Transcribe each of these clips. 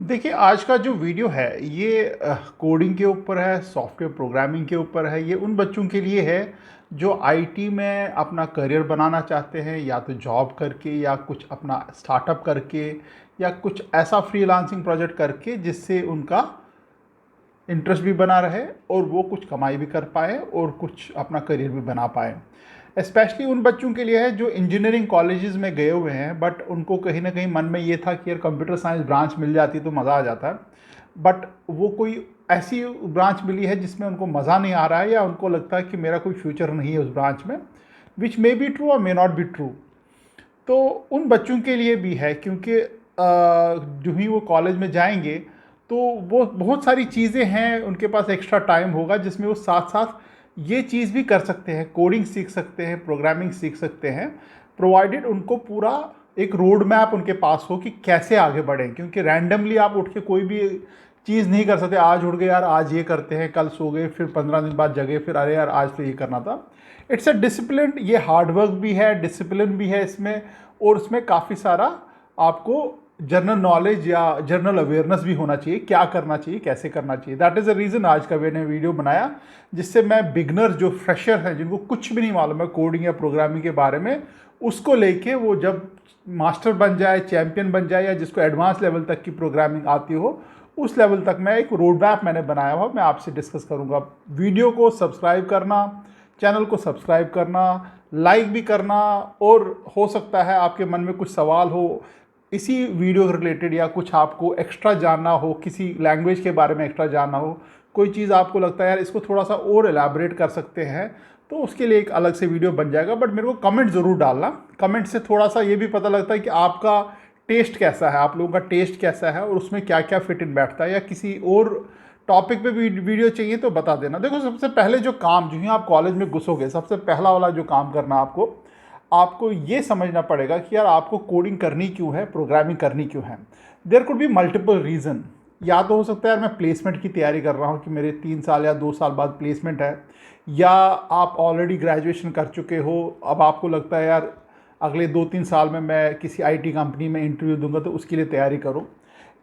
देखिए, आज का जो वीडियो है ये कोडिंग के ऊपर है, सॉफ्टवेयर प्रोग्रामिंग के ऊपर है। ये उन बच्चों के लिए है जो आईटी में अपना करियर बनाना चाहते हैं, या तो जॉब करके या कुछ अपना स्टार्टअप करके या कुछ ऐसा फ्रीलांसिंग प्रोजेक्ट करके जिससे उनका इंटरेस्ट भी बना रहे और वो कुछ कमाई भी कर पाए और कुछ अपना करियर भी बना पाए। स्पेशली उन बच्चों के लिए है जो इंजीनियरिंग कॉलेजेस में गए हुए हैं, बट उनको कहीं ना कहीं मन में ये था कि यार कंप्यूटर साइंस ब्रांच मिल जाती तो मज़ा आ जाता, बट वो कोई ऐसी ब्रांच मिली है जिसमें उनको मज़ा नहीं आ रहा है या उनको लगता है कि मेरा कोई फ्यूचर नहीं है उस ब्रांच में, विच मे बी ट्रू और मे नॉट बी ट्रू। तो उन बच्चों के लिए भी है, क्योंकि जो ही वो कॉलेज में जाएंगे तो वो बहुत सारी चीज़ें हैं, उनके पास एक्स्ट्रा टाइम होगा जिसमें वो साथ साथ ये चीज़ भी कर सकते हैं, कोडिंग सीख सकते हैं, प्रोग्रामिंग सीख सकते हैं, प्रोवाइडेड उनको पूरा एक रोड मैप उनके पास हो कि कैसे आगे बढ़ें। क्योंकि रैंडमली आप उठ के कोई भी चीज़ नहीं कर सकते। आज उठ गए यार आज ये करते हैं, कल सो गए, फिर 15 दिन बाद जगे, फिर अरे यार आज तो ये करना था। इट्स अ डिसिप्लिन, ये हार्डवर्क भी है, डिसिप्लिन भी है इसमें, और उसमें काफ़ी सारा आपको जनरल नॉलेज या जनरल अवेयरनेस भी होना चाहिए, क्या करना चाहिए, कैसे करना चाहिए। दैट इज़ द रीज़न आज का मैंने वीडियो बनाया, जिससे मैं बिगनर जो फ्रेशर हैं, जिनको कुछ भी नहीं मालूम है कोडिंग या प्रोग्रामिंग के बारे में, उसको लेके वो जब मास्टर बन जाए, चैम्पियन बन जाए, या जिसको एडवांस लेवल तक की प्रोग्रामिंग आती हो, उस लेवल तक मैं एक रोड मैप मैंने बनाया हुआ, मैं आपसे डिस्कस करूँगा। वीडियो को सब्सक्राइब करना, चैनल को सब्सक्राइब करना, लाइक भी करना, और हो सकता है आपके मन में कुछ सवाल हो इसी वीडियो रिलेटेड, या कुछ आपको एक्स्ट्रा जानना हो, किसी लैंग्वेज के बारे में एक्स्ट्रा जानना हो, कोई चीज़ आपको लगता है यार इसको थोड़ा सा और एलैबोरेट कर सकते हैं, तो उसके लिए एक अलग से वीडियो बन जाएगा। बट मेरे को कमेंट ज़रूर डालना, कमेंट से थोड़ा सा ये भी पता लगता है कि आपका टेस्ट कैसा है, आप लोगों का टेस्ट कैसा है, और उसमें क्या क्या फिट इन बैठता है, या किसी और टॉपिक पे भी वीडियो चाहिए तो बता देना। देखो, सबसे पहले जो काम, जो ही आप कॉलेज में घुसोगे, सबसे पहला वाला जो काम करना आपको आपको ये समझना पड़ेगा कि यार आपको कोडिंग करनी क्यों है, प्रोग्रामिंग करनी क्यों है। There could be multiple reason. या तो हो सकता है यार मैं प्लेसमेंट की तैयारी कर रहा हूँ कि मेरे 3 साल या 2 साल बाद प्लेसमेंट है, या आप ऑलरेडी ग्रेजुएशन कर चुके हो, अब आपको लगता है यार अगले 2-3 साल में मैं किसी आईटी कंपनी में इंटरव्यू दूंगा तो उसके लिए तैयारी करो,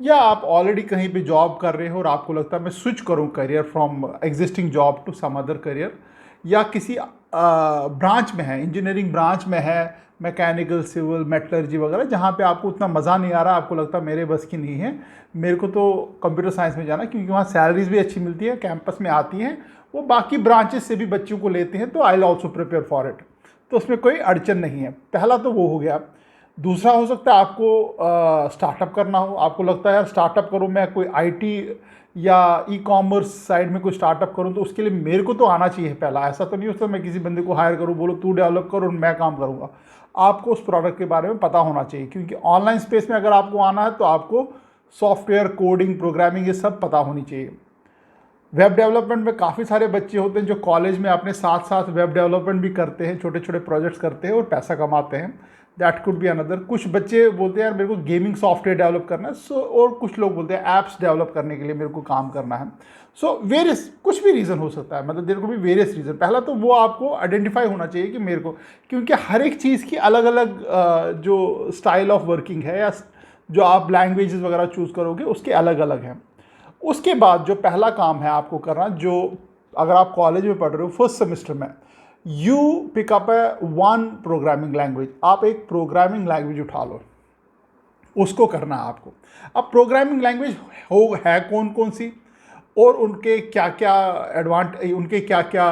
या आप ऑलरेडी कहीं पे जॉब कर रहे हो और आपको लगता है मैं स्विच करूँ career from existing job to some other career, या किसी ब्रांच में है, इंजीनियरिंग ब्रांच में है, मैकेनिकल, सिविल, मेटलर्जी वगैरह, जहाँ पे आपको उतना मज़ा नहीं आ रहा, आपको लगता है मेरे बस की नहीं है, मेरे को तो कंप्यूटर साइंस में जाना, क्योंकि वहाँ सैलरीज भी अच्छी मिलती है, कैंपस में आती हैं, वो बाकी ब्रांचेस से भी बच्चों को लेते हैं, तो I will also prepare for it. तो उसमें कोई अड़चन नहीं है। पहला तो वो हो गया। दूसरा हो सकता है आपको स्टार्टअप करना हो, आपको लगता है यार स्टार्टअप करूँ, मैं कोई आईटी या ई कॉमर्स साइड में कोई स्टार्टअप करूँ, तो उसके लिए मेरे को तो आना चाहिए पहला। ऐसा तो नहीं होता मैं किसी बंदे को हायर करूँ, बोलो तू डेवलप करो और मैं काम करूँगा। आपको उस प्रोडक्ट के बारे में पता होना चाहिए, क्योंकि ऑनलाइन स्पेस में अगर आपको आना है तो आपको सॉफ्टवेयर, कोडिंग, प्रोग्रामिंग ये सब पता होनी चाहिए। वेब डेवलपमेंट में काफ़ी सारे बच्चे होते हैं जो कॉलेज में अपने साथ साथ वेब डेवलपमेंट भी करते हैं, छोटे छोटे प्रोजेक्ट्स करते हैं और पैसा कमाते हैं। That could be another. कुछ बच्चे बोलते हैं यार मेरे को गेमिंग सॉफ्टवेयर डेवलप करना है, सो, और कुछ लोग बोलते हैं ऐप्स डेवलप करने के लिए मेरे को काम करना है। सो वेरियस, कुछ भी रीज़न हो सकता है, मतलब देयर को भी वेरियस रीज़न। पहला तो वो आपको आइडेंटिफाई होना चाहिए कि मेरे को, क्योंकि हर एक चीज़ की अलग अलग जो स्टाइल ऑफ वर्किंग है, या जो आप लैंग्वेजेस वगैरह चूज़ करोगे उसके अलग अलग हैं। उसके बाद जो पहला काम है आपको करना, जो अगर आप कॉलेज में पढ़ रहे हो फर्स्ट सेमेस्टर में, you pick up A one programming language. आप एक प्रोग्रामिंग लैंग्वेज उठा लो, उसको करना है आपको। अब प्रोग्रामिंग लैंग्वेज हो है कौन कौन सी, और उनके क्या क्या उनके क्या क्या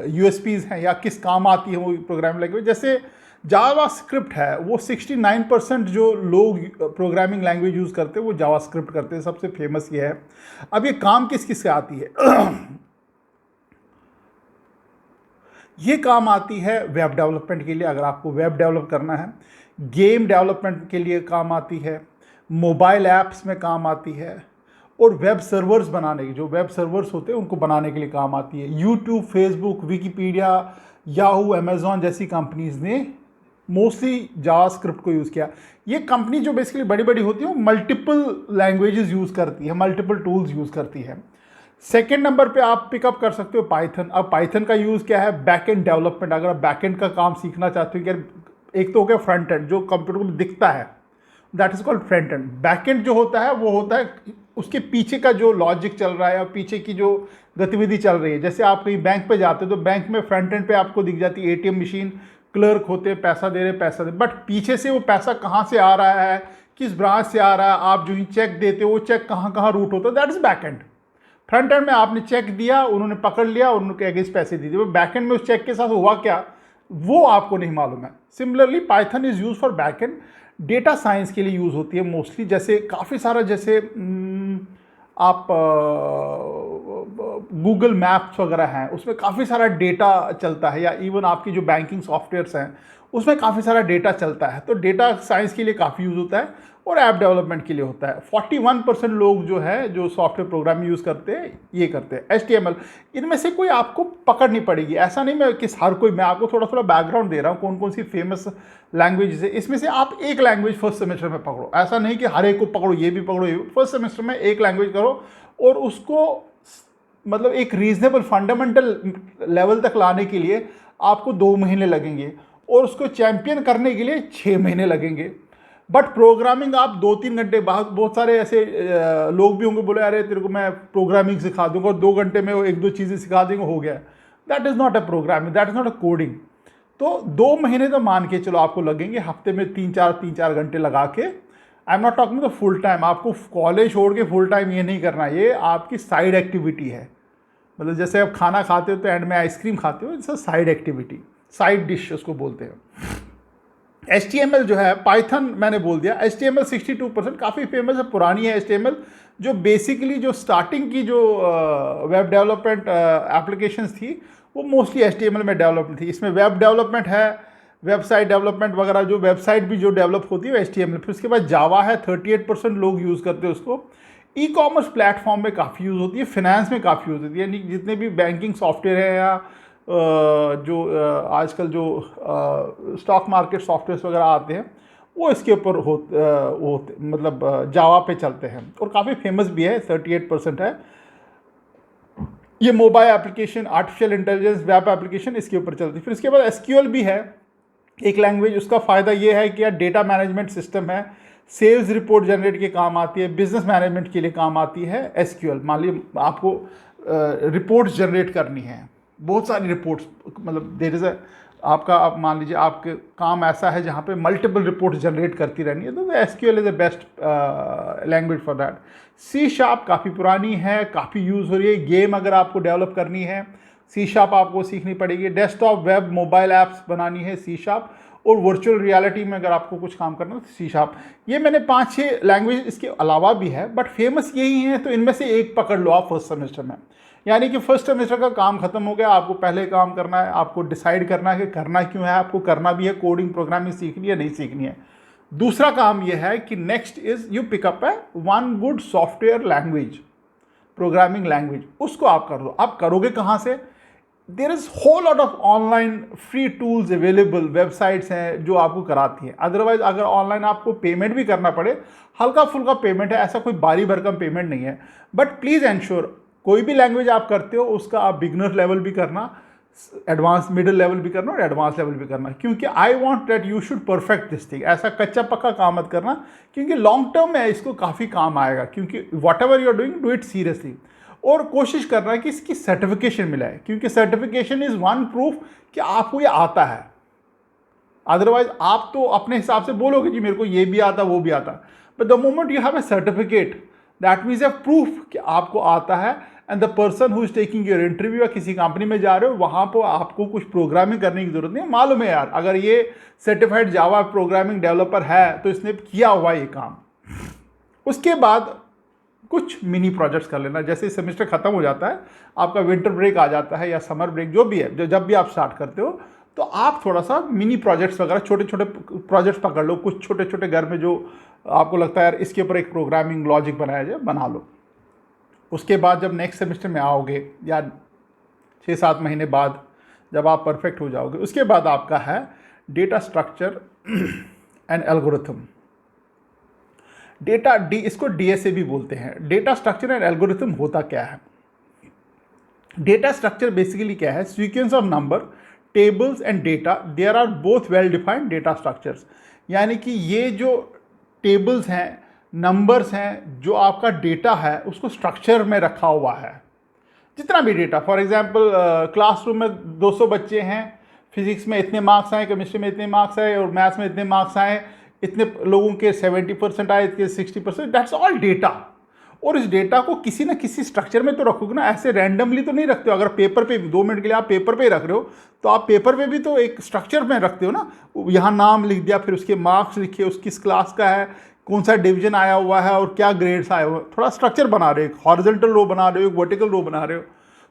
यूएसपीज हैं, या किस काम आती है वो प्रोग्रामिंग लैंग्वेज। जैसे जावा स्क्रिप्ट है, वो 69% जो लोग प्रोग्रामिंग लैंग्वेज यूज़ करते हैं वो जावा स्क्रिप्ट करते हैं, सबसे फेमस ये है। अब ये काम किस किस से आती है ये काम आती है वेब डेवलपमेंट के लिए, अगर आपको वेब डेवलप करना है। गेम डेवलपमेंट के लिए काम आती है, मोबाइल ऐप्स में काम आती है, और वेब सर्वर्स बनाने के, जो वेब सर्वर्स होते हैं उनको बनाने के लिए काम आती है। YouTube, Facebook, Wikipedia, Yahoo, Amazon जैसी कंपनीज ने मोस्टली जावास्क्रिप्ट को यूज़ किया। ये कंपनी जो बेसिकली बड़ी बड़ी होती है वो मल्टीपल लैंग्वेजेस यूज़ करती है, मल्टीपल टूल्स यूज़ करती है। सेकेंड नंबर पे आप पिकअप कर सकते हो पाइथन। अब पाइथन का यूज़ क्या है, बैक एंड डेवलपमेंट। अगर आप बैक एंड का काम सीखना चाहते हो, कि एक तो हो गया फ्रंट एंड जो कंप्यूटर में दिखता है, that is called front end. Back and जो होता है वो होता है उसके पीछे का जो लॉजिक चल रहा है या पीछे की जो गतिविधि चल रही है। जैसे आप कहीं बैंक पे जाते हो तो बैंक में फ्रंट एंड पे आपको दिख जाती है एटीएम मशीन, क्लर्क होते हैं, पैसा दे रहे पैसा दे, बट पीछे से वो पैसा कहाँ से आ रहा है, किस ब्रांच से आ रहा है, आप जो ही चेक देते हो वो चेक कहाँ कहाँ रूट होता है, that is back and. Front end में आपने चेक दिया, उन्होंने पकड़ लिया, उन्होंने अगेंस्ट पैसे दे दिए, बैक एंड में उस चेक के साथ हुआ क्या वो आपको नहीं मालूम है। Similarly Python is use for back and, data science के लिए यूज़ होती है मोस्टली। जैसे काफ़ी सारा जैसे आप गूगल मैप्स वगैरह हैं उसमें काफ़ी सारा डेटा चलता है, या इवन आपकी जो बैंकिंग सॉफ्टवेयर्स हैं उसमें काफ़ी सारा डेटा चलता है, तो डेटा साइंस के लिए काफ़ी यूज़ होता है और ऐप डेवलपमेंट के लिए होता है। 41% लोग जो है जो सॉफ्टवेयर प्रोग्राम यूज़ करते हैं ये करते हैं। HTML, इनमें से कोई आपको पकड़नी पड़ेगी, ऐसा नहीं मैं कि हर कोई, मैं आपको थोड़ा थोड़ा बैकग्राउंड दे रहा हूँ कौन कौन सी फेमस लैंग्वेज है, इसमें से आप एक लैंग्वेज फर्स्ट सेमेस्टर में पकड़ो, ऐसा नहीं कि हर एक को पकड़ो, ये भी पकड़ो, ये भी। फर्स्ट सेमेस्टर में एक लैंग्वेज करो और उसको मतलब एक रीजनेबल फंडामेंटल लेवल तक लाने के लिए आपको 2 महीने लगेंगे और उसको चैंपियन करने के लिए 6 महीने लगेंगे। बट प्रोग्रामिंग आप 2-3 घंटे बाद, बहुत सारे ऐसे लोग भी होंगे बोले अरे तेरे को मैं प्रोग्रामिंग सिखा दूंगा और 2 घंटे में वो 1-2 चीज़ें सिखा देंगे, हो गया। That is not a programming, that is not a coding. तो 2 महीने तो मान के चलो आपको लगेंगे, हफ्ते में 3-4 घंटे लगा के। I am not talking the full time, आपको कॉलेज छोड़ के फुल टाइम ये नहीं करना, ये आपकी साइड एक्टिविटी है। मतलब जैसे आप खाना खाते हो तो एंड में आइसक्रीम खाते हो, it's a side activity, side dish उसको बोलते हैं। HTML जो है, पाइथन मैंने बोल दिया, HTML 62% काफ़ी फेमस है, पुरानी है HTML, जो बेसिकली जो स्टार्टिंग की जो वेब डेवलपमेंट एप्लीकेशंस थी वो मोस्टली HTML में डेवलपमेंट थी। इसमें वेब डेवलपमेंट है, वेबसाइट डेवलपमेंट वगैरह, जो वेबसाइट भी जो डेवलप होती है वो HTML। फिर उसके बाद जावा है, 38% लोग यूज़ करते हैं उसको। ई कॉमर्स प्लेटफॉर्म में काफ़ी यूज़ होती है, फिनेंस में काफ़ी यूज़ होती है, यानी जितने भी बैंकिंग सॉफ्टवेयर है या जो आजकल जो स्टॉक मार्केट सॉफ्टवेयर वगैरह आते हैं वो इसके ऊपर होते मतलब जावा पे चलते हैं और काफ़ी फेमस भी है, 38% है। ये mobile application, artificial intelligence, web application इसके ऊपर चलती है। फिर इसके बाद SQL भी है एक लैंग्वेज। उसका फ़ायदा ये है कि यार डेटा मैनेजमेंट सिस्टम है, सेल्स रिपोर्ट जनरेट के काम आती है, बिजनेस मैनेजमेंट के लिए काम आती है SQL। मान लीजिए आपको रिपोर्ट्स जनरेट करनी है, बहुत सारी रिपोर्ट्स, मतलब देर इज़ आपका, आप मान लीजिए आपके काम ऐसा है जहाँ पे मल्टीपल रिपोर्ट्स जनरेट करती रहनी है, तो SQL is the best language for that. C# काफ़ी पुरानी है, काफ़ी यूज़ हो रही है। गेम अगर आपको डेवलप करनी है C# आपको सीखनी पड़ेगी। डेस्कटॉप, वेब, मोबाइल ऐप्स बनानी है C#, और वर्चुअल रियलिटी में अगर आपको कुछ काम करना है तो C#। ये मैंने 5-6 लैंग्वेज इसके अलावा भी है, बट फेमस यही हैं, तो इनमें से एक पकड़ लो आप फर्स्ट सेमेस्टर में। यानी कि फर्स्ट सेमेस्टर का काम खत्म हो गया, आपको पहले काम करना है, आपको डिसाइड करना है कि करना क्यों है, आपको करना भी है, कोडिंग प्रोग्रामिंग सीखनी है नहीं सीखनी है। दूसरा काम यह है कि नेक्स्ट इज यू पिकअप है one good software language, programming language, उसको आप कर लो। आप करोगे कहाँ से? There is whole lot of online free tools available, websites हैं जो आपको कराती हैं। अदरवाइज अगर ऑनलाइन आपको पेमेंट भी करना पड़े, हल्का फुल्का पेमेंट है, ऐसा कोई भारी भरकम पेमेंट नहीं है। बट प्लीज़ एंश्योर कोई भी लैंग्वेज आप करते हो उसका आप बिगनर लेवल भी करना, एडवांस मिडिल लेवल भी करना और एडवांस लेवल भी करना, क्योंकि I want that you should perfect this thing. ऐसा कच्चा पक्का काम मत करना, क्योंकि लॉन्ग टर्म में इसको काफ़ी काम आएगा। क्योंकि whatever you are doing, do it seriously, और कोशिश करना है कि इसकी सर्टिफिकेशन मिलाए, क्योंकि सर्टिफिकेशन इज़ वन प्रूफ कि आपको ये आता है। अदरवाइज आप तो अपने हिसाब से बोलोगे जी मेरे को ये भी आता वो भी आता, but the moment you have A certificate that means A proof कि आपको आता है, and the person who is taking your interview, या किसी कंपनी में जा रहे हो वहाँ पर आपको कुछ प्रोग्रामिंग करने की जरूरत नहीं है। मालूम है यार अगर ये सर्टिफाइड जावा प्रोग्रामिंग डेवलपर है तो इसने किया हुआ ये काम। उसके बाद कुछ मिनी प्रोजेक्ट्स कर लेना। जैसे सेमेस्टर खत्म हो जाता है, आपका विंटर ब्रेक आ जाता है या समर ब्रेक जो भी है, जब भी आप स्टार्ट करते हो, तो आप थोड़ा सा मिनी प्रोजेक्ट्स वगैरह, छोटे छोटे प्रोजेक्ट्स पकड़ लो, कुछ छोटे छोटे घर में जो आपको लगता है यार इसके ऊपर एक प्रोग्रामिंग लॉजिक बनाया जाए, बना लो। उसके बाद जब नेक्स्ट सेमेस्टर में आओगे या 6-7 महीने बाद जब आप परफेक्ट हो जाओगे, उसके बाद आपका है data structure and algorithm. Data इसको DSA भी बोलते हैं। डेटा स्ट्रक्चर एंड एल्गोरिथम होता क्या है? डेटा स्ट्रक्चर बेसिकली क्या है? Sequence of number, tables and data, there are both well defined data structures. यानी कि ये जो टेबल्स हैं, नंबर्स हैं, जो आपका डेटा है उसको स्ट्रक्चर में रखा हुआ है। जितना भी डेटा, फॉर एग्जांपल क्लासरूम में 200 बच्चे हैं, फिजिक्स में इतने मार्क्स आए, केमिस्ट्री में इतने मार्क्स आए और मैथ्स में इतने मार्क्स आए, इतने लोगों के 70% आए, इतने 60%, दैट्स ऑल डेटा। और इस डेटा को किसी ना किसी स्ट्रक्चर में तो रखोगे ना, ऐसे रैंडमली तो नहीं रखते हो। अगर पेपर पे 2 मिनट के लिए आप पेपर पे रख रहे हो तो आप पेपर पे भी तो एक स्ट्रक्चर में रखते हो ना। यहाँ नाम लिख दिया, फिर उसके मार्क्स लिखे, उसकी किस क्लास का है, कौन सा डिवीजन आया हुआ है और क्या ग्रेड्स आए हुए हैं, थोड़ा स्ट्रक्चर बना रहे हो, एक हॉरिजॉन्टल रो बना रहे हो, एक वर्टिकल रो बना रहे हो।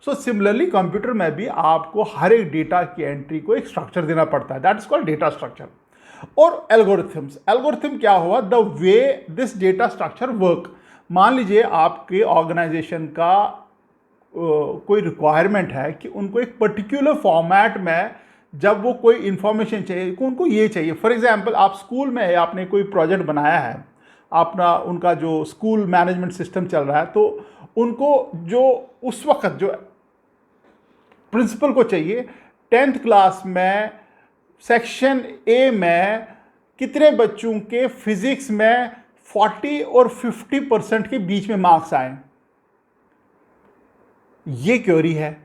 सो सिमिलरली कंप्यूटर में भी आपको हर एक डेटा की एंट्री को एक स्ट्रक्चर देना पड़ता है, that is called data structure. और एल्गोरिथम क्या हुआ, the way this data structure work. मान लीजिए आपके ऑर्गेनाइजेशन का कोई रिक्वायरमेंट है कि उनको एक पर्टिकुलर फॉर्मेट में जब वो कोई इंफॉर्मेशन चाहिए, उनको ये चाहिए। फॉर एग्जांपल आप स्कूल में आपने कोई प्रोजेक्ट बनाया है, अपना उनका जो स्कूल मैनेजमेंट सिस्टम चल रहा है, तो उनको जो उस वक्त जो प्रिंसिपल को चाहिए, 10th क्लास में सेक्शन ए में कितने बच्चों के फिजिक्स में 40 और 50% के बीच में मार्क्स आए, ये क्वेरी है।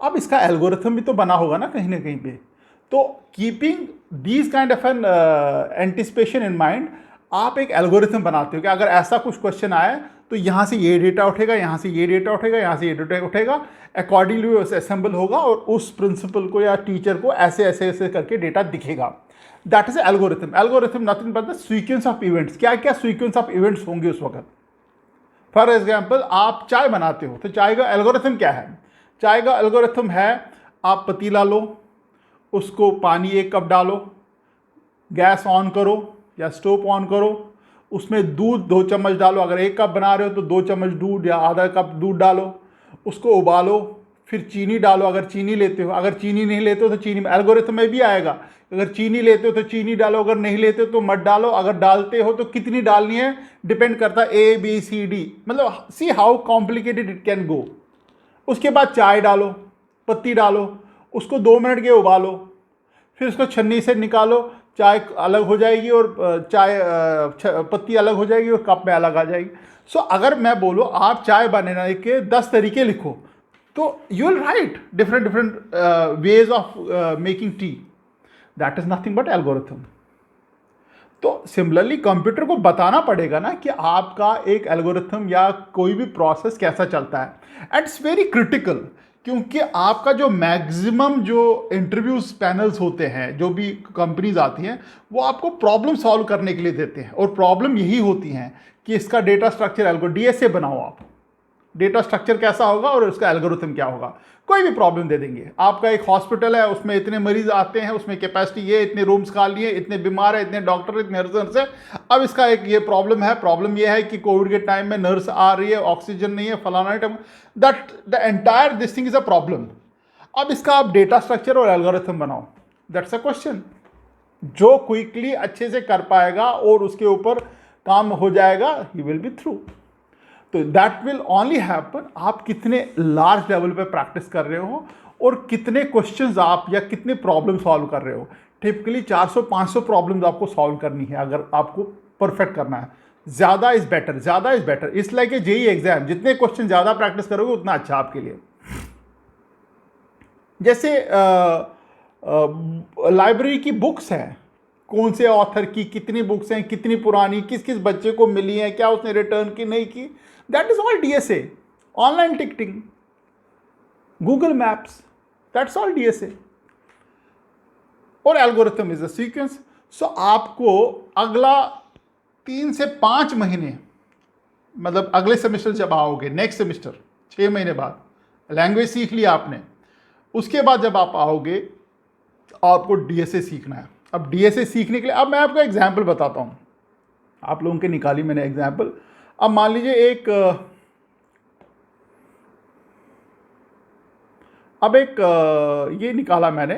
अब इसका एल्गोरिथम भी तो बना होगा ना कहीं पे। तो keeping these kind of an anticipation in mind, आप एक एल्गोरिथम बनाते हो कि अगर ऐसा कुछ क्वेश्चन आए तो यहाँ से ये डेटा उठेगा, यहाँ से ये डेटा उठेगा, यहाँ से ये डेटा उठेगा, अकॉर्डिंगली वो असेंबल होगा और उस प्रिंसिपल को या टीचर को ऐसे ऐसे ऐसे करके डेटा दिखेगा। That is algorithm. Algorithm nothing but the sequence of events. क्या क्या सीक्वेंस ऑफ इवेंट्स होंगे उस वक्त। फॉर एग्जाम्पल आप चाय बनाते हो तो चाय का एल्गोरिथम क्या है? चाय का एल्गोरिथम है, आप पतीला लो, उसको पानी 1 कप डालो, गैस ऑन करो या स्टोव ऑन करो, उसमें दूध 2 चम्मच डालो, अगर 1 कप बना रहे हो तो 2 चम्मच दूध या आधा कप दूध डालो, उसको उबालो, फिर चीनी डालो अगर चीनी लेते हो, अगर चीनी नहीं लेते हो तो चीनी में एल्गोरिथम में भी आएगा, अगर चीनी लेते हो तो चीनी डालो, अगर नहीं लेते हो तो मत डालो, अगर डालते हो तो कितनी डालनी है डिपेंड करता है ABCD, मतलब see how complicated it can go. उसके बाद चाय डालो, पत्ती डालो, उसको 2 मिनट के उबालो, फिर उसको छन्नी से निकालो, चाय अलग हो जाएगी और पत्ती अलग हो जाएगी और कप में अलग आ जाएगी। सो अगर मैं बोलूँ आप चाय बनाने के 10 तरीके लिखो तो you will write different ways of making tea. That is nothing but algorithm. तो सिमिलरली कंप्यूटर को बताना पड़ेगा ना कि आपका एक एल्गोरिथम या कोई भी प्रोसेस कैसा चलता है। एंड इट्स वेरी क्रिटिकल, क्योंकि आपका जो मैक्सिमम जो इंटरव्यूज पैनल्स होते हैं, जो भी कंपनीज आती हैं, वो आपको प्रॉब्लम सॉल्व करने के लिए देते हैं, और प्रॉब्लम यही होती हैं कि इसका डेटा स्ट्रक्चर DSA बनाओ, आप डेटा स्ट्रक्चर कैसा होगा और उसका एल्गोरिथम क्या होगा। कोई भी प्रॉब्लम दे देंगे। आपका एक हॉस्पिटल है, उसमें इतने मरीज आते हैं, उसमें कैपेसिटी ये, इतने रूम्स खाली है, इतने बीमार है, इतने डॉक्टर, इतने नर्स है। अब इसका एक ये प्रॉब्लम है, प्रॉब्लम ये है कि कोविड के टाइम में नर्स आ रही है, ऑक्सीजन नहीं है, फलाना time, that the entire this thing is a problem. अब इसका आप डेटा स्ट्रक्चर और एल्गोरिथम बनाओ, दैट्स अ क्वेश्चन। जो क्विकली अच्छे से कर पाएगा और उसके ऊपर काम हो जाएगा, ही विल बी थ्रू। तो दैट विल ओनली हैपन आप कितने लार्ज लेवल पे प्रैक्टिस कर रहे हो और कितने क्वेश्चंस आप या कितने प्रॉब्लम सॉल्व कर रहे हो। टिपिकली 400-500 प्रॉब्लम्स आपको सॉल्व करनी है अगर आपको परफेक्ट करना है। ज़्यादा इज़ बेटर, ज़्यादा इज़ बेटर। इस लाइक JEE एग्जाम, जितने क्वेश्चन ज़्यादा प्रैक्टिस करोगे उतना अच्छा आपके लिए। जैसे लाइब्रेरी की बुक्स हैं, कौन से ऑथर की कितनी बुक्स हैं, कितनी पुरानी, किस किस बच्चे को मिली हैं, क्या उसने रिटर्न की नहीं की, that is all DSA। Online ticketing, Google maps, that's all DSA। और एल्गोरिथम इज अ सीक्वेंस। सो आपको अगला 3 से 5 महीने, मतलब अगले सेमेस्टर जब आओगे, नेक्स्ट सेमेस्टर 6 महीने बाद, लैंग्वेज सीख लिया आपने, उसके बाद जब आप आओगे आपको DSA सीखना है। अब DSA सीखने के लिए, अब मैं आपको एग्जाम्पल बताता हूँ, आप लोगों के निकाली मैंने एग्जाम्पल। अब मान लीजिए ये निकाला मैंने,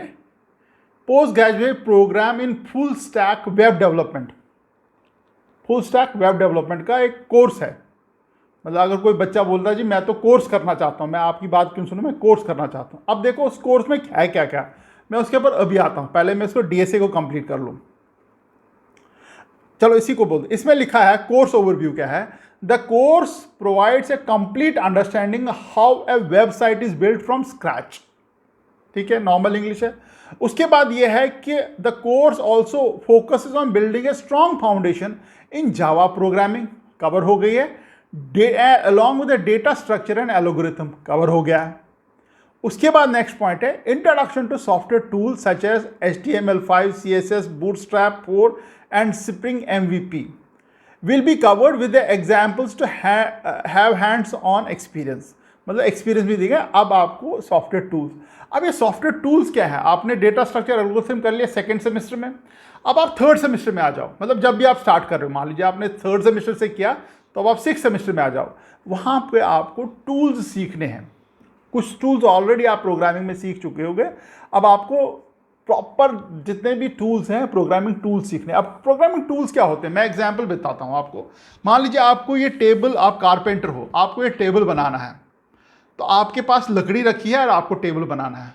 post graduate program in full stack web development. Full stack web development का एक कोर्स है। मतलब अगर कोई बच्चा बोलता है जी मैं तो कोर्स करना चाहता हूँ, मैं आपकी बात क्यों सुनूं, मैं कोर्स करना चाहता हूँ। अब देखो उस कोर्स में क्या है, क्या क्या, मैं उसके ऊपर अभी आता हूँ, पहले मैं इसको DSA को कंप्लीट कर लूँ। चलो इसी को बोल, इसमें लिखा है कोर्स ओवरव्यू क्या है, the course provides a complete understanding how a website is build from scratch. ठीक है, नॉर्मल इंग्लिश है। उसके बाद यह है कि the course also focuses on building a strong foundation in Java programming, cover हो गई है, along with data structure and algorithm, cover हो गया है। उसके बाद नेक्स्ट पॉइंट है introduction to software tool such as HTML5, CSS, Bootstrap 4 and Spring MVP will be covered with the examples to have hands on experience, मतलब experience भी दिया। अब आपको सॉफ्टवेयर टूल्स, अब ये सॉफ्टवेयर टूल्स क्या है, आपने डेटा स्ट्रक्चर एल्गोरिथम कर लिया सेकंड सेमेस्टर में, अब आप थर्ड सेमेस्टर में आ जाओ, मतलब जब भी आप स्टार्ट कर रहे हो, मान लीजिए आपने थर्ड सेमेस्टर से किया तो अब आप सिक्स सेमेस्टर में आ जाओ, वहाँ पे आपको टूल्स सीखने हैं। कुछ टूल्स ऑलरेडी आप प्रोग्रामिंग में सीख चुके होंगे, अब आपको प्रॉपर जितने भी टूल्स हैं प्रोग्रामिंग टूल्स सीखने। अब प्रोग्रामिंग टूल्स क्या होते हैं, मैं एग्जांपल बताता हूँ आपको। मान लीजिए आपको ये टेबल, आप कारपेंटर हो, आपको ये टेबल बनाना है, तो आपके पास लकड़ी रखी है और आपको टेबल बनाना है।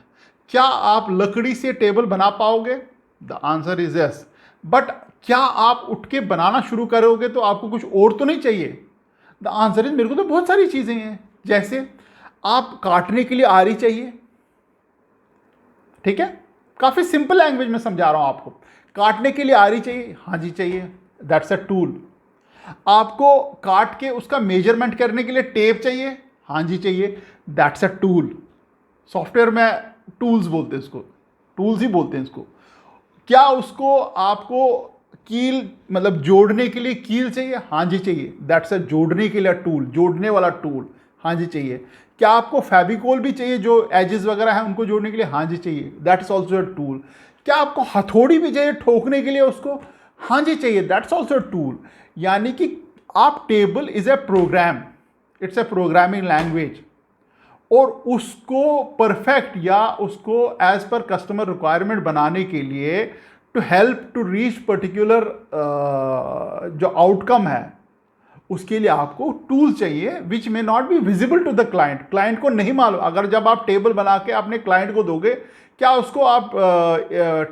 क्या आप लकड़ी से टेबल बना पाओगे? The answer is yes. But क्या आप उठ के बनाना शुरू करोगे तो आपको कुछ और तो नहीं चाहिए? द आंसर इज मेरे को तो बहुत सारी चीज़ें हैं, जैसे आप काटने के लिए आरी चाहिए। ठीक है, काफ़ी सिंपल लैंग्वेज में समझा रहा हूं आपको। काटने के लिए आरी चाहिए, हाँ जी चाहिए, दैट्स अ टूल। आपको काट के उसका मेजरमेंट करने के लिए टेप चाहिए, हाँ जी चाहिए, दैट्स अ टूल। सॉफ्टवेयर में टूल्स बोलते हैं इसको, टूल्स ही बोलते हैं इसको। क्या उसको आपको कील, मतलब जोड़ने के लिए कील चाहिए, हाँ जी चाहिए, दैट्स अ जोड़ने के लिए टूल, जोड़ने वाला टूल, हाँ जी चाहिए। क्या आपको फेविकोल भी चाहिए, जो एजेस वगैरह हैं उनको जोड़ने के लिए, हाँ जी चाहिए, दैट्स ऑल्सो अ टूल। क्या आपको हथौड़ी भी चाहिए ठोकने के लिए उसको, हाँ जी चाहिए, दैट्स ऑल्सो अ टूल। यानी कि आप table is a program, it's a programming language, और उसको परफेक्ट या उसको एज पर कस्टमर रिक्वायरमेंट बनाने के लिए to help to reach particular जो आउटकम है, उसके लिए आपको टूल चाहिए which may not be visible to the client. Client को नहीं मालूम, अगर जब आप टेबल बना के अपने क्लाइंट को दोगे, क्या उसको आप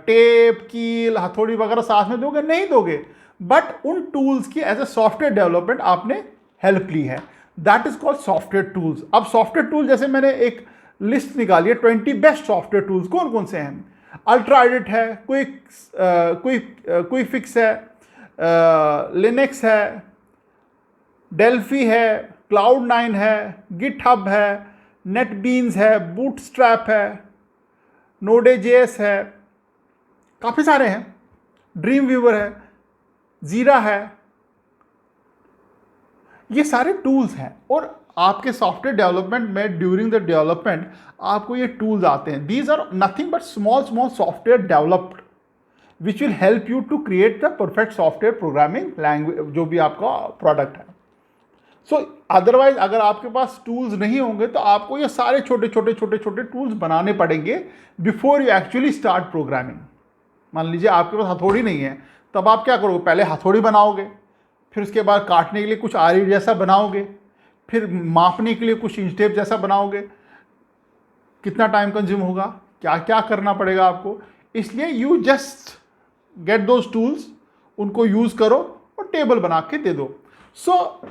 टेप, कील, हथौड़ी वगैरह साथ में दोगे? नहीं दोगे। बट उन टूल्स की एज ए सॉफ्टवेयर डेवलपमेंट आपने हेल्प ली है, that is called software tools. अब सॉफ्टवेयर टूल जैसे मैंने एक लिस्ट निकाली है, 20 बेस्ट सॉफ्टवेयर टूल्स कौन कौन से हैं। अल्ट्रा एडिट है, क्विक फिक्स है, लिनक्स है, डेल्फी है, क्लाउड9 है, गिटहब है, नेटबीन्स है, बूटस्ट्रैप है, नोड.js है, काफ़ी सारे हैं, ड्रीम व्यूवर है, जीरा है, ये सारे टूल्स हैं। और आपके सॉफ्टवेयर डेवलपमेंट में ड्यूरिंग द डेवलपमेंट आपको ये टूल्स आते हैं। These are nothing but small software developed which will help you to create the perfect software programming language, जो भी आपका प्रोडक्ट है। सो अदरवाइज अगर आपके पास टूल्स नहीं होंगे तो आपको ये सारे छोटे छोटे टूल्स बनाने पड़ेंगे before you actually start programming. मान लीजिए आपके पास हथौड़ी नहीं है, तब आप क्या करोगे? पहले हथौड़ी बनाओगे, फिर उसके बाद काटने के लिए कुछ आरी जैसा बनाओगे, फिर मापने के लिए कुछ इंच टेप जैसा बनाओगे। कितना टाइम कंज्यूम होगा, क्या क्या करना पड़ेगा आपको। इसलिए you just get those tools, उनको यूज़ करो और टेबल बना के दे दो। सो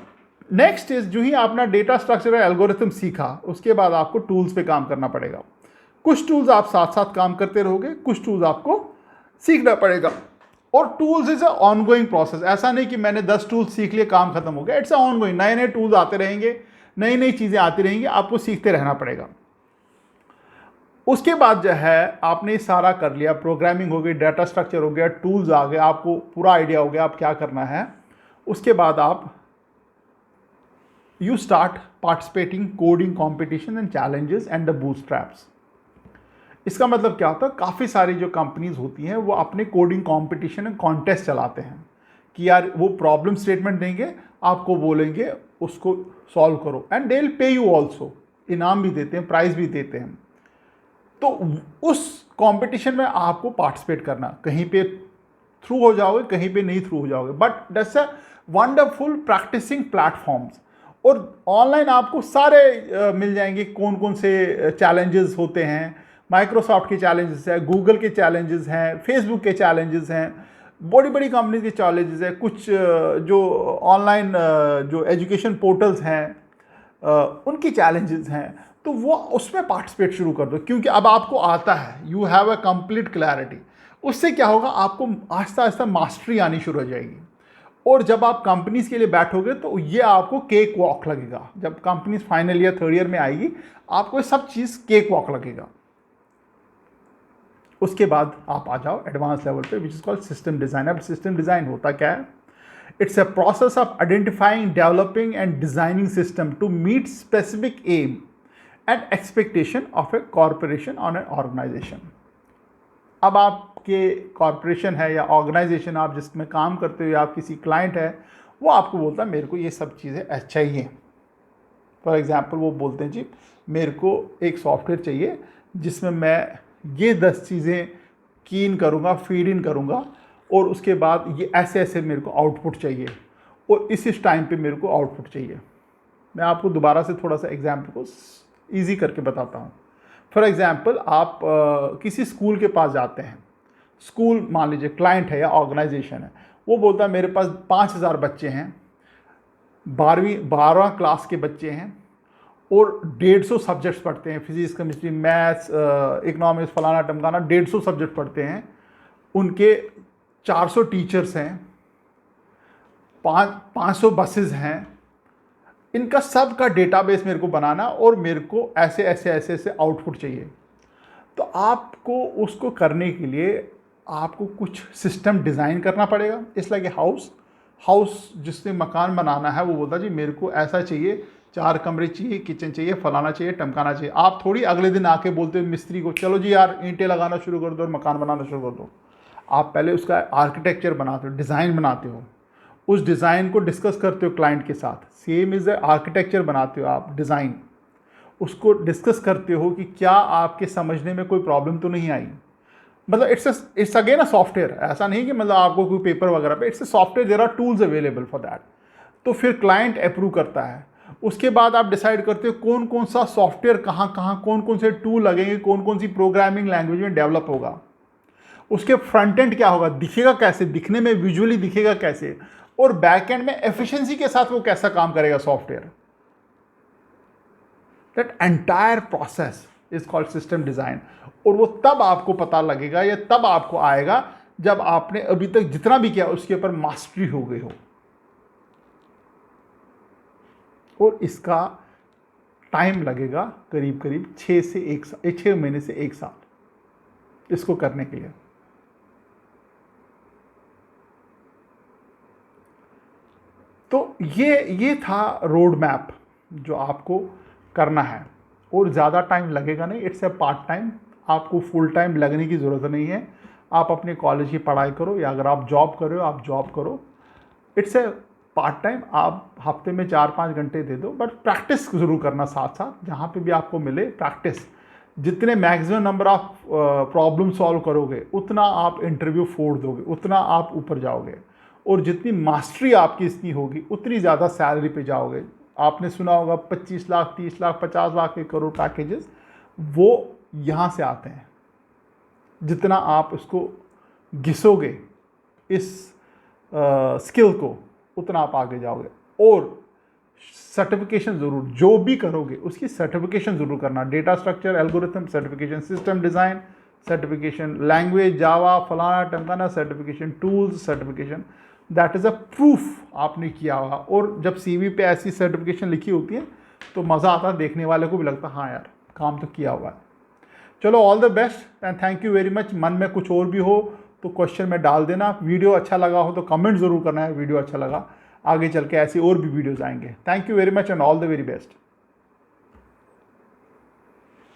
नेक्स्ट इज, जो ही आपने डेटा स्ट्रक्चर एल्गोरिथम सीखा, उसके बाद आपको टूल्स पे काम करना पड़ेगा। कुछ टूल्स आप साथ साथ काम करते रहोगे, कुछ टूल्स आपको सीखना पड़ेगा। और tools is a ongoing process, ऐसा नहीं कि मैंने 10 टूल्स सीख लिए काम खत्म हो गया। इट्स अ ऑनगोइंग, नए नए टूल्स आते रहेंगे, नई नई चीज़ें आती रहेंगी, आपको सीखते रहना पड़ेगा। उसके बाद जो है आपने सारा कर लिया, प्रोग्रामिंग हो गई, डाटा स्ट्रक्चर हो गया, टूल्स आ गए, आपको पूरा आइडिया हो गया आप क्या करना है। उसके बाद आप you start participating coding competition and challenges and the bootstraps। इसका मतलब क्या होता है, काफ़ी सारी जो कंपनीज होती हैं वो अपने कोडिंग कंपटीशन एंड कॉन्टेस्ट चलाते हैं कि यार वो प्रॉब्लम स्टेटमेंट देंगे, आपको बोलेंगे उसको सॉल्व करो, and they will pay you also, इनाम भी देते हैं, प्राइज भी देते हैं। तो उस कंपटीशन में आपको पार्टिसिपेट करना, कहीं पे थ्रू हो जाओगे, कहीं पे नहीं थ्रू हो जाओगे, but that's a wonderful practicing platforms. और ऑनलाइन आपको सारे मिल जाएंगे कौन कौन से चैलेंजेस होते हैं। माइक्रोसॉफ्ट के चैलेंजेस हैं, गूगल के चैलेंजेस हैं, फेसबुक के चैलेंजेस हैं, बड़ी बड़ी कंपनीज के चैलेंजेस है, कुछ जो ऑनलाइन जो एजुकेशन पोर्टल्स हैं उनकी चैलेंजेस हैं, तो वो उसमें पार्टिसिपेट शुरू कर दो, क्योंकि अब आपको आता है, you have a complete clarity. उससे क्या होगा, आपको आहिस्ता आहिस्ता मास्टरी आनी शुरू हो जाएगी। और जब आप कंपनीज के लिए बैठोगे तो ये आपको केक वॉक लगेगा। जब companies final year third year में आएगी, आपको ये सब चीज़ केक वॉक लगेगा। उसके बाद आप आ जाओ एडवांस लेवल पे, which is called system design. अब सिस्टम डिज़ाइन होता क्या है? It's a process of identifying, developing and designing system to meet specific aim and expectation of a corporation on a organization. अब आपके कॉरपोरेशन है या organisation, आप जिसमें काम करते हो या आप किसी क्लाइंट है, वो आपको बोलता है मेरे को ये सब चीज़ें चाहिए। फॉर एग्जांपल वो बोलते हैं जी मेरे को एक सॉफ्टवेयर चाहिए जिसमें मैं ये 10 चीज़ें की इन करूँगा, फीड इन करूँगा, और उसके बाद ये ऐसे ऐसे मेरे को आउटपुट चाहिए, और इस टाइम पे मेरे को आउटपुट चाहिए। मैं आपको दोबारा से थोड़ा सा एग्जाम्पल को ईजी करके बताता हूँ। फॉर एग्जाम्पल आप किसी स्कूल के पास जाते हैं, स्कूल मान लीजिए क्लाइंट है या ऑर्गेनाइजेशन है, वो बोलता है मेरे पास 5000 बच्चे हैं, 12 क्लास के बच्चे हैं, और 150 सब्जेक्ट्स पढ़ते हैं, फिजिक्स, केमिस्ट्री, मैथ्स, इकोनॉमिक्स, फलाना टमकाना, 150 सब्जेक्ट पढ़ते हैं। उनके 400 टीचर्स हैं, 500 बसेस हैं। इनका सब का डेटाबेस मेरे को बनाना, और मेरे को ऐसे ऐसे ऐसे ऐसे आउटपुट चाहिए। तो आपको उसको करने के लिए आपको कुछ सिस्टम डिज़ाइन करना पड़ेगा। इट्स लाइक ए हाउस जिसने मकान बनाना है, वो बोलता जी मेरे को ऐसा चाहिए, 4 कमरे चाहिए, किचन चाहिए, फलाना चाहिए, टमकाना चाहिए। आप थोड़ी अगले दिन आके बोलते हो मिस्त्री को चलो जी यार ईंटें लगाना शुरू कर दो और मकान बनाना शुरू कर दो। आप पहले उसका आर्किटेक्चर बनाते हो, डिज़ाइन बनाते हो, उस डिज़ाइन को डिस्कस करते हो क्लाइंट के साथ। सेम इज़ आर्किटेक्चर बनाते हो आप, डिज़ाइन उसको डिस्कस करते हो कि क्या आपके समझने में कोई प्रॉब्लम तो नहीं आई। मतलब इट्स अगेन अ सॉफ्टवेयर, ऐसा नहीं कि मतलब आपको कोई पेपर वगैरह पे, it's a software, there are tools available for that. तो फिर क्लाइंट अप्रूव करता है। उसके बाद आप डिसाइड करते हो कौन कौन सा सॉफ्टवेयर कहाँ कहाँ, कौन कौन से टूल लगेंगे, कौन कौन सी प्रोग्रामिंग लैंग्वेज में डेवलप होगा, उसके फ्रंट एंड क्या होगा, दिखेगा कैसे, दिखने में विजुअली दिखेगा कैसे, और बैक एंड में एफिशिएंसी के साथ वो कैसा काम करेगा software. That entire process is called system design. और वो तब आपको पता लगेगा या तब आपको आएगा जब आपने अभी तक जितना भी किया उसके ऊपर मास्टरी हो गई हो। और इसका टाइम लगेगा करीब करीब 6 महीने से 1 साल इसको करने के लिए। तो ये था रोड मैप जो आपको करना है, और ज़्यादा टाइम लगेगा नहीं। इट्स ए पार्ट टाइम, आपको फुल टाइम लगने की ज़रूरत नहीं है। आप अपने कॉलेज की पढ़ाई करो, या अगर आप जॉब कर रहे हो आप जॉब करो। इट्स ए पार्ट टाइम, आप हफ्ते में 4-5 घंटे दे दो, बट प्रैक्टिस ज़रूर करना साथ साथ, जहाँ पे भी आपको मिले प्रैक्टिस। जितने maximum number of problem solve करोगे उतना आप इंटरव्यू फोड़ दोगे, उतना आप ऊपर जाओगे, और जितनी मास्टरी आपकी इसकी होगी उतनी ज़्यादा सैलरी पे जाओगे। आपने सुना होगा 25 लाख, 30 लाख, 50 लाख के करोड़ पैकेजेस, वो यहाँ से आते हैं। जितना आप उसको घिसोगे इस स्किल को, उतना आप आगे जाओगे। और सर्टिफिकेशन ज़रूर, जो भी करोगे उसकी सर्टिफिकेशन ज़रूर करना। Data structure, algorithm certification, system design certification, language Java, फलाना टमकाना certification, tools certification, that is a proof आपने किया हुआ। और जब सीवी पे ऐसी सर्टिफिकेशन लिखी होती है तो मज़ा आता है, देखने वाले को भी लगता है हाँ यार काम तो किया हुआ है। चलो, all the best and thank you very much. मन में कुछ और भी हो तो क्वेश्चन में डाल देना। वीडियो अच्छा लगा हो तो कमेंट ज़रूर करना है वीडियो अच्छा लगा। आगे चल के ऐसी और भी वीडियोज़ आएंगे। Thank you very much and all the very best.